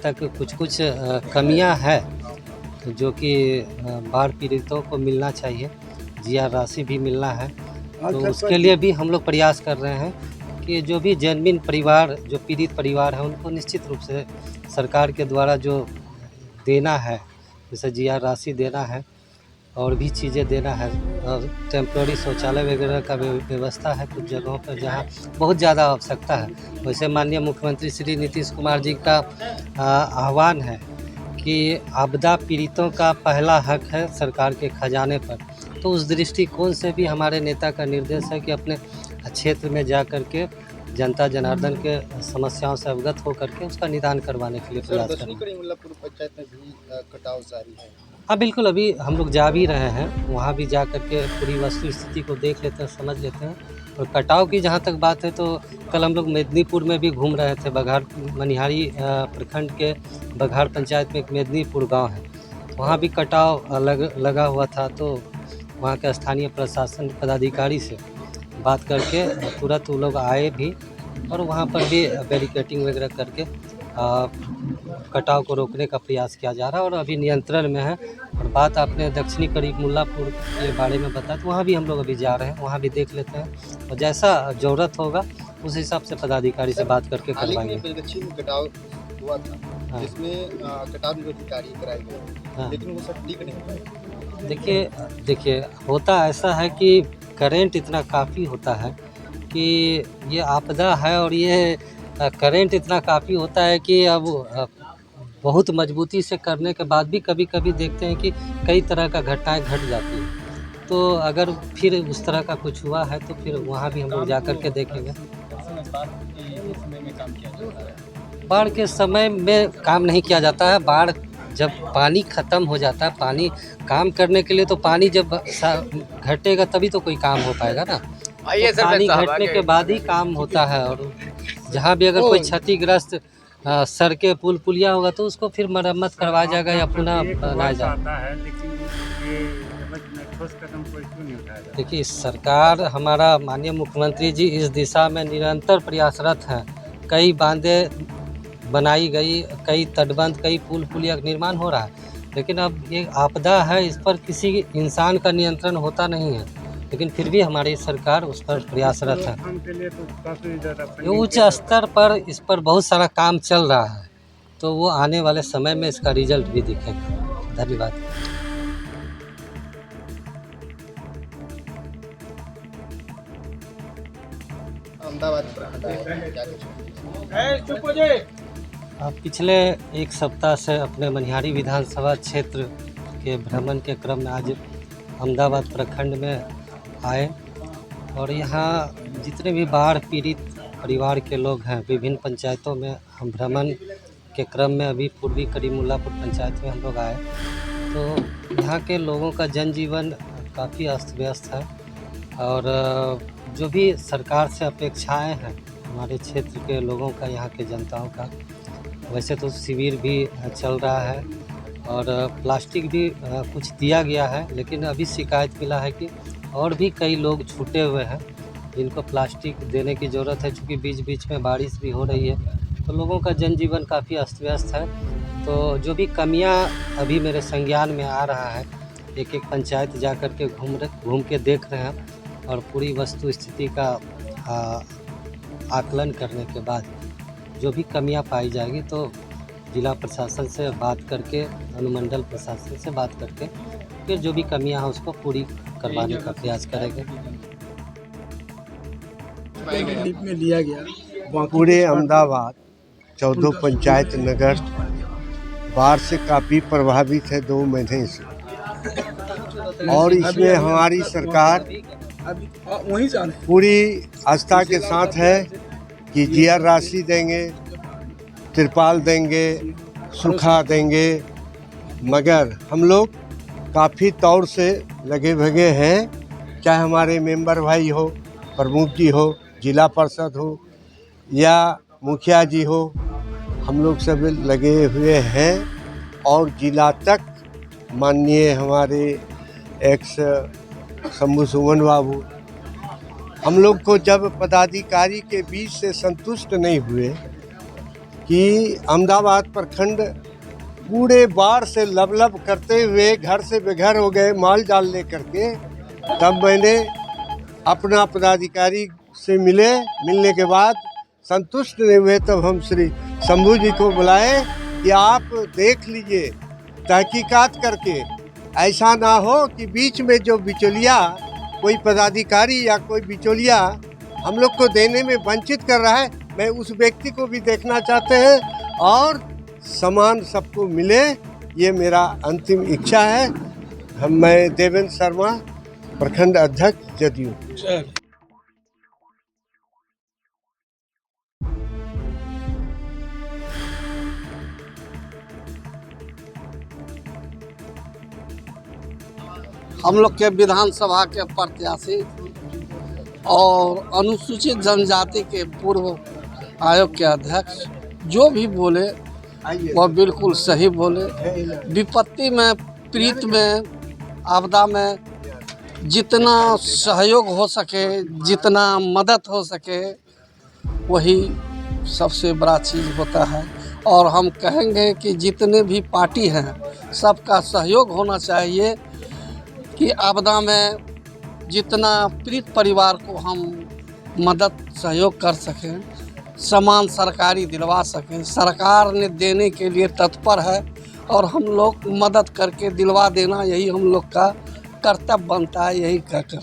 तक कुछ कमियां है जो कि बाढ़ पीड़ितों को मिलना चाहिए, जीआर राशि भी मिलना है। तो उसके लिए भी हम लोग प्रयास कर रहे हैं कि जो भी जेन्युइन परिवार, जो पीड़ित परिवार है, उनको निश्चित रूप से सरकार के द्वारा जो देना है, जैसे जीआर राशि देना है और भी चीज़ें देना है। और टेम्प्रोरी शौचालय वगैरह का व्यवस्था है कुछ जगहों पर जहाँ बहुत ज़्यादा आवश्यकता है। वैसे माननीय मुख्यमंत्री श्री नीतीश कुमार जी का आह्वान है कि आपदा पीड़ितों का पहला हक है सरकार के खजाने पर। तो उस दृष्टिकोण से भी हमारे नेता का निर्देश है कि अपने क्षेत्र में जा कर के जनता जनार्दन के समस्याओं से अवगत होकर के उसका निदान करवाने के लिए प्रयास करें। पंचायत में भी कटाव जारी है। हाँ बिल्कुल, अभी हम लोग जा भी रहे हैं, वहाँ भी जा कर के पूरी वस्तु स्थिति को देख लेते हैं, समझ लेते हैं। और कटाव की जहाँ तक बात है तो कल हम लोग मेदिनीपुर में भी घूम रहे थे। बघार मनिहारी प्रखंड के बघार पंचायत में एक मेदिनीपुर गांव है, वहाँ भी कटाव लगा हुआ था। तो वहाँ के स्थानीय प्रशासन पदाधिकारी से बात करके तुरंत वो लोग आए भी और वहाँ पर भी बैरिकेटिंग वगैरह करके कटाव को रोकने का प्रयास किया जा रहा है और अभी नियंत्रण में है। और बात आपने दक्षिणी करीब मुल्लापुर के बारे में बताया, तो वहाँ भी हम लोग अभी जा रहे हैं, वहाँ भी देख लेते हैं और जैसा ज़रूरत होगा उस हिसाब से पदाधिकारी से बात करके करवाएंगे। दक्षिण में कटाव हुआ था, जिसमें कटाव निरोधी कार्य कराए गए, लेकिन वो सब ठीक नहीं हुआ। देखिए होता ऐसा है कि करेंट इतना काफ़ी होता है कि ये आपदा है और ये करेंट इतना काफ़ी होता है कि अब बहुत मजबूती से करने के बाद भी कभी कभी देखते हैं कि कई तरह का घटनाएं घट जाती हैं। तो अगर फिर उस तरह का कुछ हुआ है तो फिर वहाँ भी हम लोग जा कर के देखेंगे। बाढ़ के समय में काम नहीं किया जाता है। बाढ़ जब पानी ख़त्म हो जाता है, पानी काम करने के लिए तो पानी जब घटेगा तभी तो कोई काम हो पाएगा ना। तो पानी घटने के बाद ही काम होता है। और जहाँ भी अगर कोई क्षतिग्रस्त सड़कें पुल पुलिया होगा तो उसको फिर मरम्मत करवाया जाएगा या पुनः बनाया जाएगा। देखिए सरकार, हमारा माननीय मुख्यमंत्री जी इस दिशा में निरंतर प्रयासरत हैं। कई बांधें बनाई गई, कई तटबंध, कई पुल पुलिया का निर्माण हो रहा है, लेकिन अब ये आपदा है, इस पर किसी इंसान का नियंत्रण होता नहीं है, लेकिन फिर भी हमारी सरकार उस पर प्रयासरत है। उच्च स्तर पर इस पर बहुत सारा काम चल रहा है, तो वो आने वाले समय में इसका रिजल्ट भी दिखेगा। धन्यवाद। पिछले एक सप्ताह से अपने मनिहारी विधानसभा क्षेत्र के भ्रमण के क्रम में आज अहमदाबाद प्रखंड में आए और यहाँ जितने भी बाढ़ पीड़ित परिवार के लोग हैं, विभिन्न पंचायतों में हम भ्रमण के क्रम में अभी पूर्वी करीब मुल्लापुर पंचायत में हम लोग आए। तो यहाँ के लोगों का जनजीवन काफ़ी अस्त व्यस्त है और जो भी सरकार से अपेक्षाएं हैं हमारे क्षेत्र के लोगों का, यहाँ के जनताओं का, वैसे तो शिविर भी चल रहा है और प्लास्टिक भी कुछ दिया गया है, लेकिन अभी शिकायत मिला है कि और भी कई लोग छूटे हुए हैं जिनको प्लास्टिक देने की ज़रूरत है। चूँकि बीच बीच में बारिश भी हो रही है तो लोगों का जनजीवन काफ़ी अस्त व्यस्त है। तो जो भी कमियां अभी मेरे संज्ञान में आ रहा है, एक एक पंचायत जा कर के घूम के देख रहे हैं और पूरी वस्तु स्थिति का आकलन करने के बाद जो भी कमियां पाई जाएगी तो जिला प्रशासन से बात करके, अनुमंडल प्रशासन से बात करके फिर जो भी कमियां हैं उसको पूरी करवाने का प्रयास करेंगे। में लिया गया पूरे अहमदाबाद 14 पंचायत नगर बाढ़ से काफ़ी प्रभावित है 2 महीने से, और इसमें हमारी सरकार पूरी आस्था के साथ है कि जीआर राशि देंगे, तिरपाल देंगे, सूखा देंगे, मगर हम लोग काफ़ी तौर से लगे भगे हैं। चाहे हमारे मेंबर भाई हो, प्रमुख जी हो, जिला परिषद हो या मुखिया जी हो, हम लोग सब लगे हुए हैं और जिला तक माननीय हमारे एक्स शंभू सुमन बाबू हम लोग को जब पदाधिकारी के बीच से संतुष्ट नहीं हुए कि अहमदाबाद प्रखंड पूरे बाढ़ से लबलब करते हुए घर से बेघर हो गए माल जाल ले करके, तब मैंने अपना पदाधिकारी से मिलने के बाद संतुष्ट नहीं हुए, तब हम श्री शंभू जी को बुलाए कि आप देख लीजिए तहकीकात करके, ऐसा ना हो कि बीच में जो बिचौलिया कोई पदाधिकारी या कोई बिचौलिया हम लोग को देने में वंचित कर रहा है, मैं उस व्यक्ति को भी देखना चाहते हैं और समान सबको मिले, ये मेरा अंतिम इच्छा है। मैं देवेंद्र शर्मा, प्रखंड अध्यक्ष जदयू। हम लोग के विधानसभा के प्रत्याशी और अनुसूचित जनजाति के पूर्व आयोग के अध्यक्ष जो भी बोले वह बिल्कुल सही बोले। विपत्ति में, पीड़ित में, आपदा में जितना सहयोग हो सके, जितना मदद हो सके, वही सबसे बड़ा चीज़ होता है। और हम कहेंगे कि जितने भी पार्टी हैं सबका सहयोग होना चाहिए कि आपदा में जितना पीड़ित परिवार को हम मदद सहयोग कर सकें, सामान सरकारी दिलवा सकें। सरकार ने देने के लिए तत्पर है और हम लोग मदद करके दिलवा देना, यही हम लोग का कर्तव्य बनता है, यही कहकर